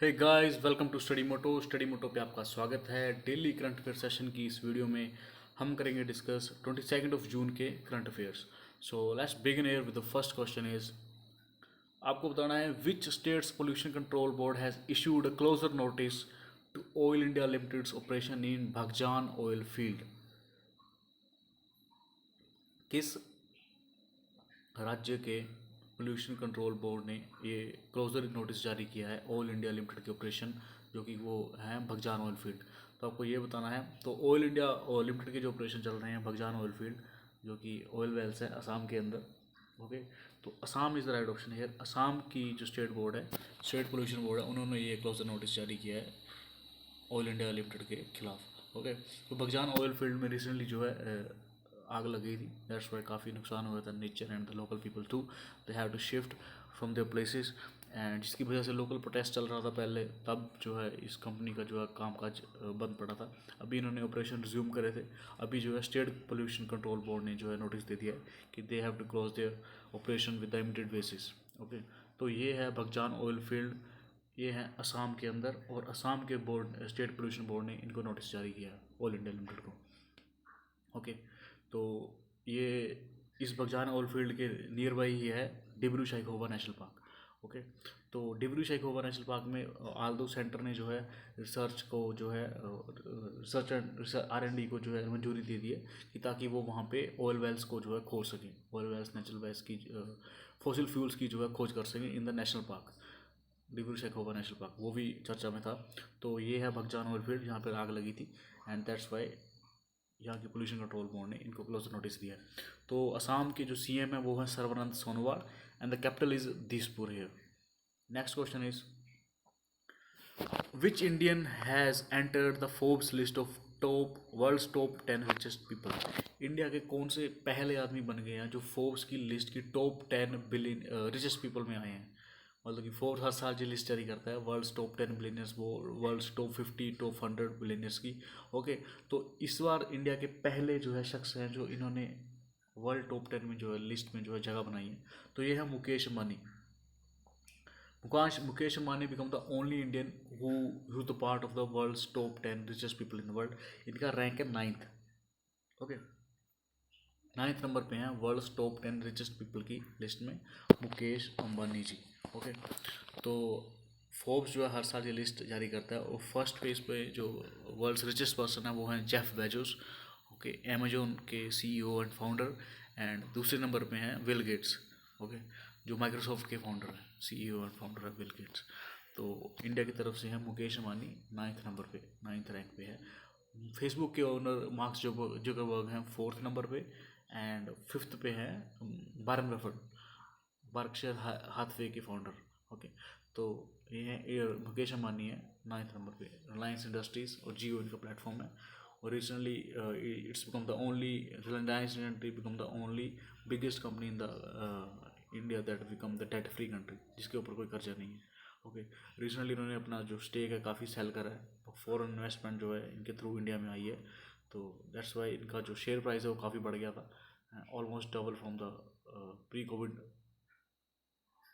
Hey guys, welcome to study moto पे आपका स्वागत है। डेली करंट अफेयर सेशन की इस वीडियो में हम करेंगे डिस्कस 22 जून के current affairs. So let's begin here with the first question is, आपको बताना है which states pollution control board has issued a closure notice to oil India limited's operation in Baghjan oil field. किस राज्य के pollution control board ने ये closure notice जारी किया है ऑयल इंडिया लिमिटेड के ऑपरेशन, जो कि वो हैं भगजान ऑयल फील्ड। तो आपको ये बताना है। तो ऑयल इंडिया लिमिटेड के जो ऑपरेशन चल रहे हैं भगजान ऑयल फील्ड, जो कि ऑयल वेल्स है असम के अंदर। ओके, तो Assam is the right option है। असम की जो स्टेट बोर्ड है, स्टेट पोल्यूशन बोर्ड है, उन्होंने ये क्लोजर नोटिस जारी किया है ऑयल इंडिया लिमिटेड के खिलाफ। ओके, तो बगजान ऑयल फील्ड में रिसेंटली जो है आग लगी थी। दैट्स वाई काफ़ी नुकसान हुआ था nature and the local people too. They have to shift from their places and जिसकी वजह से लोकल प्रोटेस्ट चल रहा था पहले, तब जो है इस कंपनी का जो है कामकाज बंद पड़ा था। अभी इन्होंने ऑपरेशन रिज्यूम करे थे। अभी जो है स्टेट पोल्यूशन कंट्रोल बोर्ड ने जो है नोटिस दे दिया है कि they have to close their operation with the immediate basis. Okay, तो ये है बगजान ऑयल फील्ड, ये है असम के अंदर, और असम के बोर्ड स्टेट पोल्यूशन बोर्ड ने इनको नोटिस जारी किया है ऑल इंडिया लिमिटेड को। ओके, तो ये इस बगजान ऑयल फील्ड के नियर बाई ही है Dibru Saikhowa national park. Okay, तो डिब्रू साइखोवा नेशनल पार्क में आल्दो सेंटर ने जो है रिसर्च को जो है रिसर्च एंड R&D को जो है मंजूरी दे दी है कि ताकि वो वहाँ पे ऑयल वेल्स को जो है खोज सकें, ऑयल वेल्स नेचुरल गैस की फॉसिल फ्यूल्स की जो है खोज कर सकें इन the national park. Dibru Saikhowa national park वो भी चर्चा में था। तो ये है भगजान ऑयल फील्ड जहाँ पर आग लगी थी, एंड दैट्स वाई यहाँ की पोल्यूशन कंट्रोल बोर्ड ने इनको क्लोजर नोटिस दिया है। तो असम के जो CM है वो है Sarbananda Sonowal and the capital is Dispur here. Next question is, which Indian has entered the Forbes list of world's top 10 richest people. India के कौन से पहले आदमी बन गए हैं जो फोर्ब्स की लिस्ट की टॉप 10 बिलियन रिचेस्ट पीपल में आए हैं। मतलब कि फोर्ब्स हर साल जो लिस्ट जारी करता है वर्ल्ड्स टॉप 10 बिलियनर्स, वो वर्ल्ड्स टॉप 50 टॉप 100 बिलियनर्स की। ओके, तो इस बार इंडिया के पहले जो है शख्स हैं जो इन्होंने वर्ल्ड टॉप 10 में जो है लिस्ट में जो है जगह बनाई है, तो ये है Mukesh Ambani. Mukesh Ambani become the only Indian who's the part of the world's top 10 richest people in the world. इनका रैंक है 9th। ओके, 9th नंबर पे हैं वर्ल्ड्स टॉप 10 रिचेस्ट पीपल की लिस्ट में मुकेश अंबानी जी। ओके, तो फोर्ब्स जो है हर साल ये लिस्ट जारी करता है, और फर्स्ट पेज पे जो वर्ल्ड्स रिचेस्ट पर्सन है वो हैं जेफ बेजोस। ओके, अमेजोन के CEO एंड फाउंडर। एंड दूसरे नंबर पे हैं विल गेट्स। ओके, जो माइक्रोसॉफ्ट के फाउंडर हैं, CEO और फाउंडर है विल गेट्स। तो इंडिया की तरफ से है मुकेश अंबानी 9th नंबर पे, 9th रैंक पे है। फेसबुक के ओनर मार्क जुकरबर्ग हैं 4th नंबर पे, एंड 5th पे है वारन बफेट, बर्कशायर हाथवे के फाउंडर। ओके, तो ये मुकेश अंबानी है 9th नंबर पे। रिलायंस इंडस्ट्रीज और जियो इनका प्लेटफॉर्म है, और recently it's become the only, Reliance industry become the only biggest company in the India that become the debt free country, जिसके ऊपर कोई कर्जा नहीं है। ओके, रिसेंटली इन्होंने अपना जो स्टेक है काफ़ी सेल करा है, फॉरेन इन्वेस्टमेंट जो है इनके थ्रू इंडिया में आई है। तो दैट्स वाई इनका जो शेयर प्राइस है वो काफ़ी बढ़ गया था, almost double from the pre Covid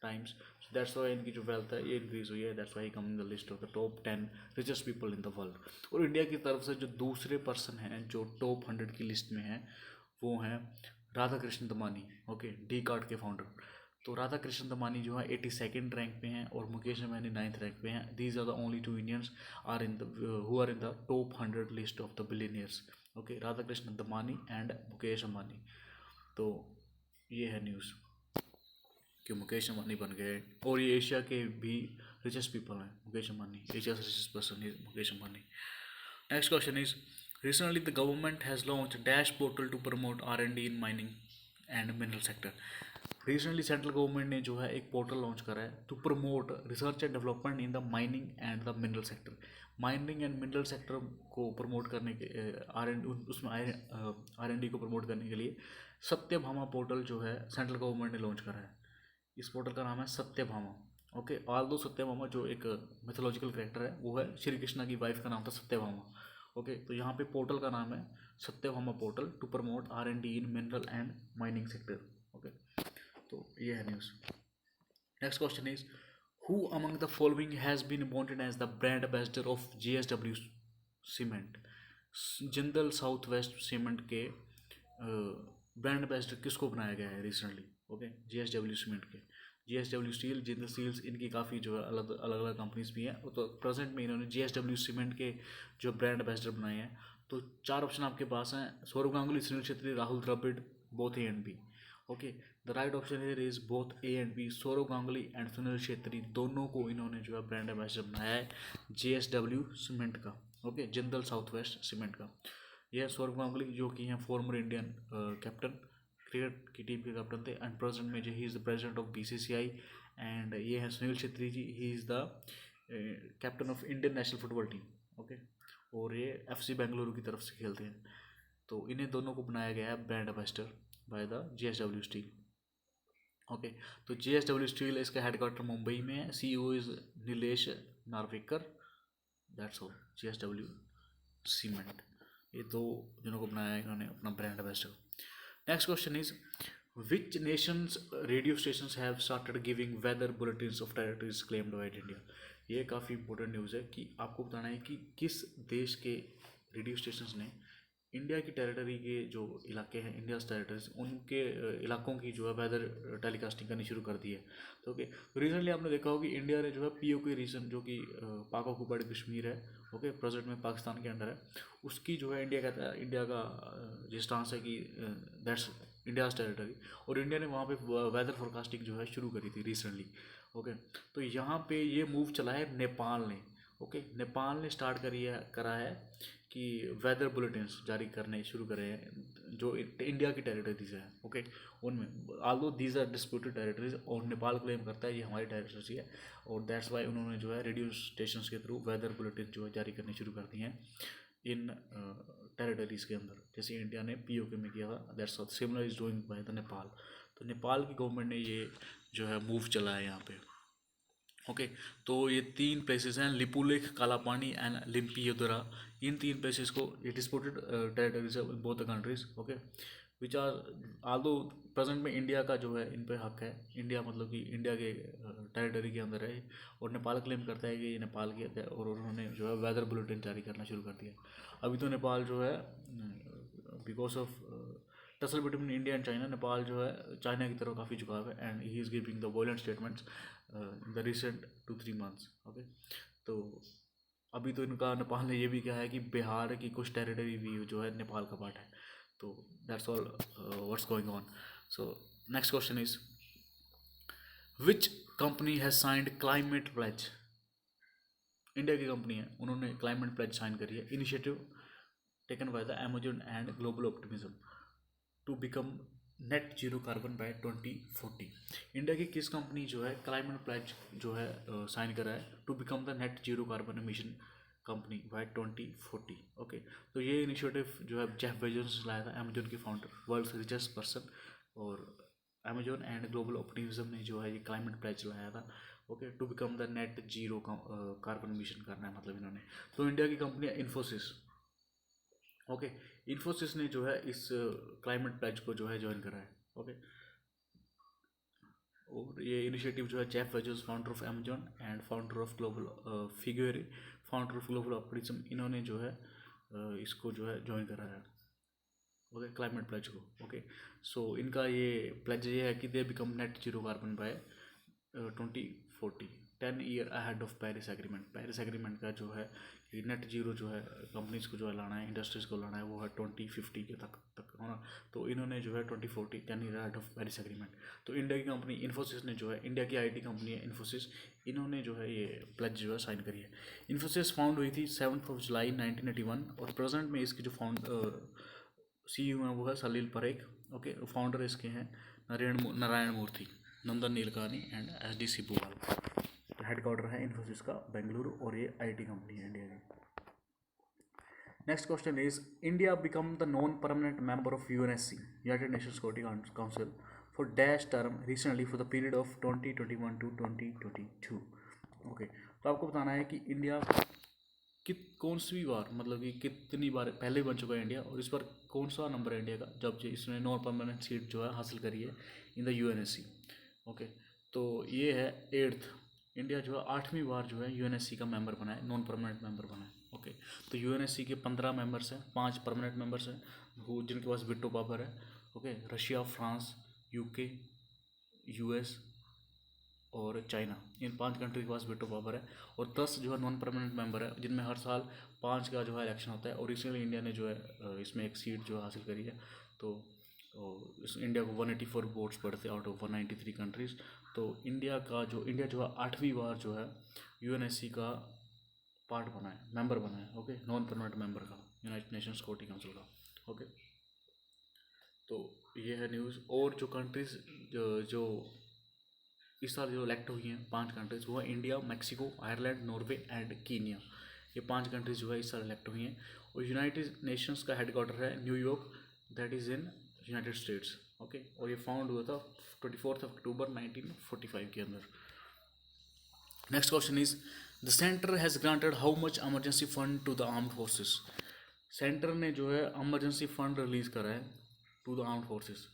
times. That's why इनकी जो वेल्थ है ये इंक्रीज हुई है। That's why come in the list of the top 10 richest people in the world. और इंडिया की तरफ से जो दूसरे पर्सन हैं जो टॉप 100 की लिस्ट में हैं वो हैं Radha Krishna Damani. Okay, D card के फाउंडर। तो राधा कृष्ण दमानी जो है 82nd रैंक पे हैं, और मुकेश अंबानी 9th रैंक पे हैं। These are the only 2 Indians are in the who are in the top 100 list of the billionaires. Okay, Radha Krishna Damani and Mukesh Ambani. तो ये है न्यूज़ कि मुकेश अंबानी बन गए, और ये एशिया के भी रिचेस्ट पीपल हैं। मुकेश अंबानी एशिया से richest person is Mukesh Ambani. Next question is, recently the government has launch dash portal to promote R&D in mining and mineral sector. Recently central government ने जो है एक पोर्टल लॉन्च करा है to promote research and development in the mining and the mineral sector. Mining and mineral sector को promote करने के उसमें R&D को प्रमोट करने के लिए सत्यभामा पोर्टल जो है सेंट्रल गवर्नमेंट ने लॉन्च करा है। इस पोर्टल का नाम है सत्यभामा। ओके, ऑल्दो सत्यभामा जो एक मिथोलॉजिकल कैरेक्टर है वो है श्री कृष्णा की वाइफ का नाम था सत्यभामा। ओके, तो यहाँ पे पोर्टल का नाम है Satyabhama portal to promote R&D in mineral and mining sector. Okay, तो ये है news. Next question is, Who among the following has been appointed as the brand ambassador of JSW cement? Jindal south west cement के brand ambassador किसको बनाया गया है recently? Okay, JSW cement के, JSW steel, Jindal steels, इनकी काफ़ी जो है अलग अलग कंपनीज भी हैं, तो प्रेजेंट में इन्होंने JSW सीमेंट के जो ब्रांड एम्बेसडर बनाए हैं। तो 4 ऑप्शन आपके पास हैं: Saurabh Ganguly, Sunil Chhetri, Rahul Dravid, both A and B. Okay, the right option is both A and B. Saurabh Ganguly and Sunil Chhetri दोनों को इन्होंने जो है ब्रांड एम्बेसडर बनाया है JSW सीमेंट का। Okay, Jindal south west cement का। यह सौरभ गांगुली जो कि हैं फॉर्मर इंडियन कैप्टन, क्रिकेट की टीम के कैप्टन थे, एंड प्रेजेंट में जो he is the president of BCCI। And ये है Sunil Chhetri ji, he is the captain of Indian national football team. Okay, और ये FC बेंगलुरु की तरफ से खेलते हैं। तो इन्हें दोनों को बनाया गया है brand ambassador by the JSW steel. Okay, तो JSW स्टील इसका हेडक्वार्टर मुंबई में है, CEO is Nilesh Narvekar, that's all. JSW cement, ये दो जिन्हों को बनाया है इन्होंने अपना brand ambassador. Next question is which nation's radio stations have started giving weather bulletins of territories claimed by India? ये काफ़ी इंपॉर्टेंट न्यूज़ है कि आपको बताना है कि किस देश के रेडियो स्टेशंस ने इंडिया की टेरिटरी के जो इलाके हैं, इंडियाज टेरिटरीज, उनके इलाकों की जो है वेदर टेलीकास्टिंग करनी शुरू कर दी है। तो ओके, रिसेंटली आपने देखा होगा कि इंडिया ने जो है POK रीजन जो कि पाक ऑक्यूपाइड कश्मीर है, ओके, प्रेजेंट में पाकिस्तान के अंडर है, उसकी जो है इंडिया कहता है, इंडिया का जो स्टांस है कि दैट्स इंडियाज टेरिटरी, और इंडिया ने वहाँ पे वेदर फोरकास्टिंग जो है शुरू करी थी रिसेंटली। ओके, तो यहाँ पे ये मूव चला है नेपाल ने। ओके, नेपाल ने स्टार्ट करा है कि वेदर बुलेटिन्स जारी करने शुरू करे हैं जो इंडिया की टेरिटरीज है। ओके, उनमें although these are disputed territories, और नेपाल क्लेम करता है ये हमारी टेरिटरी है, और दैट्स वाई उन्होंने जो है रेडियो स्टेशंस के थ्रू वेदर बुलेटिन जो है जारी करने शुरू कर दी हैं इन टेरिटरीज के अंदर, जैसे इंडिया ने POK में किया था। That's similar is doing by the Nepal. तो नेपाल की गवर्नमेंट ने ये जो है मूव चला है यहाँ पे। ओके, तो ये 3 प्लेसेस हैं, लिपुलेख, कालापानी एंड लिम्पियोदरा। इन 3 प्लेसेस को ये डिस्प्यूटेड टेरिटरीज है both the countries. Okay, which are although present में इंडिया का जो है इन पे हक है, इंडिया मतलब कि इंडिया के टेरिटरी के अंदर है, और नेपाल क्लेम करता है कि ये नेपाल की है, और उन्होंने जो है वेदर बुलेटिन जारी करना शुरू कर दिया। अभी तो नेपाल जो है because of tussle between India and China, Nepal जो है चाइना की तरफ काफ़ी झुकाव है, and he is giving the violent statements in the recent 2-3 months. Okay, तो अभी तो इनका नेपाल ने ये भी कहा है कि बिहार की कुछ टेरिटरी भी जो है नेपाल का पार्ट है। तो that's all what's going on. So next question is which company has signed climate pledge? India की कंपनी है, उन्होंने क्लाइमेट प्लेज साइन करी है। Initiative taken by the Amazon and global optimism to become net zero carbon by 2040। India की किस company जो है climate pledge जो है साइन करा है to become the net zero carbon emission company by 2040? Okay, तो ये इनिशिएटिव जो है जेफ बेजोस लाया था, अमेजोन के फाउंडर, वर्ल्ड्स रिचेस्ट पर्सन, और अमेजोन एंड ग्लोबल ऑप्टिमिज्म ने जो है ये क्लाइमेट प्लेज लाया था। Okay, to become the net zero carbon emission करना है मतलब इन्होंने। तो इंडिया की कंपनी है इन्फोसिस। ओके, इन्फोसिस ने जो है इस क्लाइमेट प्लेज को जो है ज्वाइन करा है। ओके, और ये इनिशिएटिव जो है Jeff Bezos, founder of Amazon and founder of global Figueres, founder of global optimism, इन्होंने जो है इसको जो है ज्वाइन करा है। ओके, क्लाइमेट प्लेज को। ओके, सो इनका ये प्लेज ये है कि they become net zero carbon by 2040, 10 year ahead of Paris agreement. Paris agreement का जो है कि नेट जीरो जो है कंपनीज को जो है लाना है, इंडस्ट्रीज को लाना है, वो है 2050 के तक होना। तो इन्होंने जो है 2040, 10 year ahead of Paris agreement. तो इंडिया की कंपनी इन्फोसिस ने जो है, इंडिया की IT कंपनी है इन्फोसिस, इन्होंने जो है ये प्लेज जो है साइन करी है। इन्फोसिस फाउंड हुई थी 7 जुलाई 1981, और प्रेजेंट में इसकी जो CEO हैं वो है सलील परेख। ओके, फाउंडर इसके हैं नारायण मूर्ति, नंदन नीलकानी एंड SD सिब्बूवाल। हेडक्वार्टर है इन्फोसिस का बेंगलुरु, और ये IT कंपनी है इंडिया की। Next question is India become the non permanent member of UNSC, United nation security council, for dash term recently for the period of 2021 to 2022। Okay, तो आपको बताना है कि इंडिया कौन सी बार, मतलब कि कितनी बार पहले बन चुका है इंडिया, और इस बार कौन सा नंबर है इंडिया का जब इसने नॉन परमानेंट सीट जो है हासिल करी है इन द UNSC। ओके, तो ये है 8th इंडिया जो है 8वीं बार जो है यूएनएससी का मेंबर बना है, नॉन परमानेंट मेंबर बना है। ओके, तो यूएनएससी के 15 मेंबर्स हैं, 5 परमानेंट मेंबर्स हैं जिनके पास विटो पावर है। Okay, Russia, France, UK, US और चाइना, इन 5 कंट्री के पास वेटो पावर है। और 10 जो है नॉन परमानेंट मेंबर है, जिनमें हर साल 5 का जो है इलेक्शन होता है। और रिसेंटली इंडिया ने जो है इसमें एक सीट जो है हासिल करी है। तो इस इंडिया को 184 वोट्स पड़ते आउट ऑफ 193 कंट्रीज़। तो इंडिया जो है 8वीं बार जो है यूएनएससी का पार्ट बना है, मेंबर बना है। ओके, नॉन परमानेंट मेंबर का, यूनाइटेड नेशंस सिक्योरिटी काउंसिल का। ओके, तो ये है न्यूज़। और जो कंट्रीज़ जो इस साल जो इलेक्ट हुई हैं 5 कंट्रीज, वो है India, Mexico, Ireland, Norway and Kenya. ये 5 कंट्रीज जो है इस साल इलेक्ट हुई हैं। और यूनाइटेड नेशंस का हेडक्वार्टर है New York, that is in United states. Okay, और ये फाउंड हुआ था 24 अक्टूबर 1945 के अंदर। Next question is the center has granted how much emergency fund to the armed forces. Center ने जो है एमरजेंसी फंड रिलीज़ करा है टू द आर्म्ड फोर्सेस।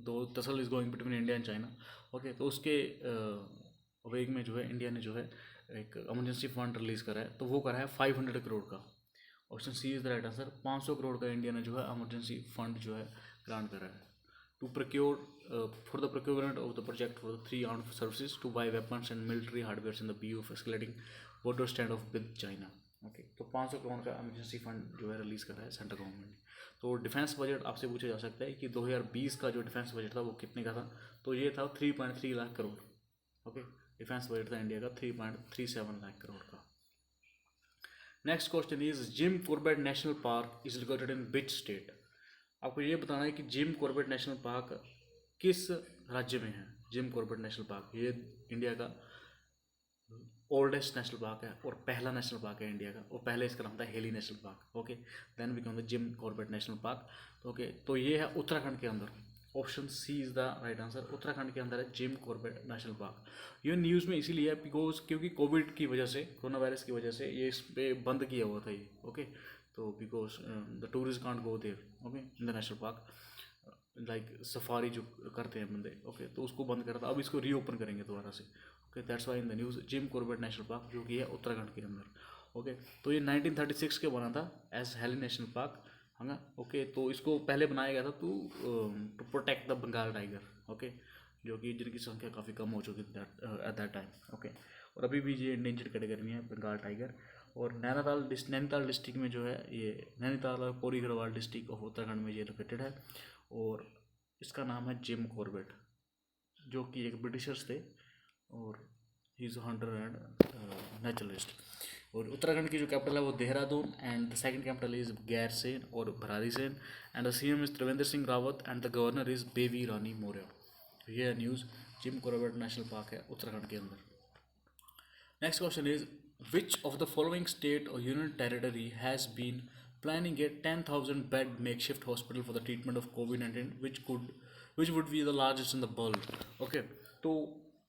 दो तसल is going between India and China. Okay, तो उसके वेग में जो है इंडिया ने जो है एक एमरजेंसी फंड रिलीज़ करा है, तो वो करा है 500 करोड़ का। Option C is the right answer. 500 crore का इंडिया ने जो है एमरजेंसी फंड जो है ग्रांट करा है to procure for the procurement of the project for the 3 armed services to buy weapons and military hardware in the view of escalating border stand off with China. Okay, तो 500 करोड़ का emergency fund जो है release करा है central government ने। तो defence budget आपसे पूछा जा सकता है कि 2020 का जो डिफेंस बजट था वो कितने का था, तो ये था 3.3 lakh crore. Okay, defence budget था इंडिया का 3.37 लाख करोड़ का। Next question is gym Corbett national park is located in which state. आपको ये बताना है कि जिम कॉर्बेट नेशनल पार्क किस राज्य में है। जिम कॉर्बेट नेशनल पार्क ये इंडिया का ओल्डेस्ट नेशनल पार्क है और पहला नेशनल पार्क है इंडिया का। और पहले इसका नाम था Hailey national park. Okay, then become the Jim Corbett national park. Okay, तो ये है उत्तराखंड के अंदर। Option C is the right answer. Uttarakhand के अंदर है जिम कॉर्बेट नेशनल पार्क। ये न्यूज़ में इसीलिए है बिकॉज क्योंकि कोविड की वजह से, कोरोना वायरस की वजह से ये इस पे बंद किया हुआ था ये। ओके, तो because the tourist can't go there. Okay, in the national park, like safari जो करते हैं बंदे। ओके, तो उसको बंद करा था, अब इसको रीओपन करेंगे दोबारा से। Okay, that's why in the news Jim Corbett national park जो कि है उत्तराखंड के अंदर। ओके, तो ये 1936 के बना था एज हेली नेशनल पार्क, है ना। ओके, तो इसको पहले बनाया गया था to protect the Bengal tiger. Okay, जो कि जिनकी संख्या काफ़ी कम हो चुकी थी एट दैट टाइम। ओके, और अभी भी ये इंडेंजर्ड कैटेगरी में है बंगाल टाइगर। और नैनीताल डिस्ट्रिक्ट में जो है ये नैनीताल और पौड़ी गढ़वाल डिस्ट्रिक्ट ऑफ उत्तराखंड में ये लोकेटेड है। और इसका नाम है जिम कॉर्बेट, जो कि एक ब्रिटिशर्स थे और he is hunter and naturalist. और उत्तराखंड की जो कैपिटल है वो Dehradun and the second capital is Gairsain और Bhararisain and the CM is Trivendra Singh Rawat and the governor is Baby Rani Maurya. ये है news Jim Corbett national park है उत्तराखंड के अंदर। Next question is which of the following state or union territory has been planning a 10,000 bed makeshift hospital for the treatment of COVID-19 which would be the largest in the world? Okay, तो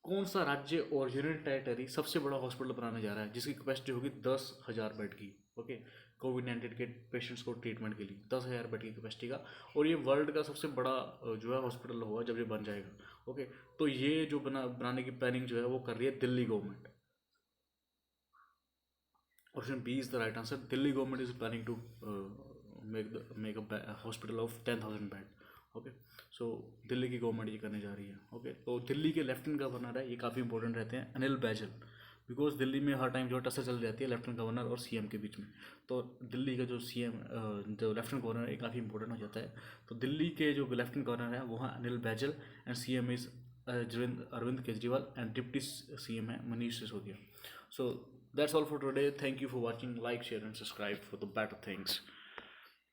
कौन सा राज्य और union territory सबसे बड़ा hospital बनाने जा रहा है जिसकी कैपेसिटी होगी 10,000 बेड की। ओके, कोविड-19 के पेशेंट्स को ट्रीटमेंट के लिए 10,000 बेड की कैपेसिटी का। और ये वर्ल्ड का सबसे बड़ा जो है हॉस्पिटल होगा जब ये बन जाएगा। ओके, तो ये जो बनाने की प्लानिंग जो है वो कर रही है Delhi government. Option B is the right answer. Delhi government is planning to make a hospital of 10,000 bed. Okay, सो दिल्ली की गवर्नमेंट ये करने जा रही है। ओके, तो दिल्ली के लेफ्टिनेंट गवर्नर है, ये काफ़ी इंपॉर्टेंट रहते हैं, अनिल बैजल। बिकॉज दिल्ली में हर टाइम जो टसल चल जाती है लेफ्टिनेंट गवर्नर और सीएम के बीच में। तो दिल्ली का जो सीएम जो लेफ्टिनेंट गवर्नर है ये काफ़ी इंपॉर्टेंट हो जाता है। तो दिल्ली के जो लेफ्टिनेंट गवर्नर है वो है Anil Baijal and CM is Arvind Kejriwal and deputy CM है Manish Sisodia. So that's all for today. Thank you for watching. Like, share, and subscribe for the better things.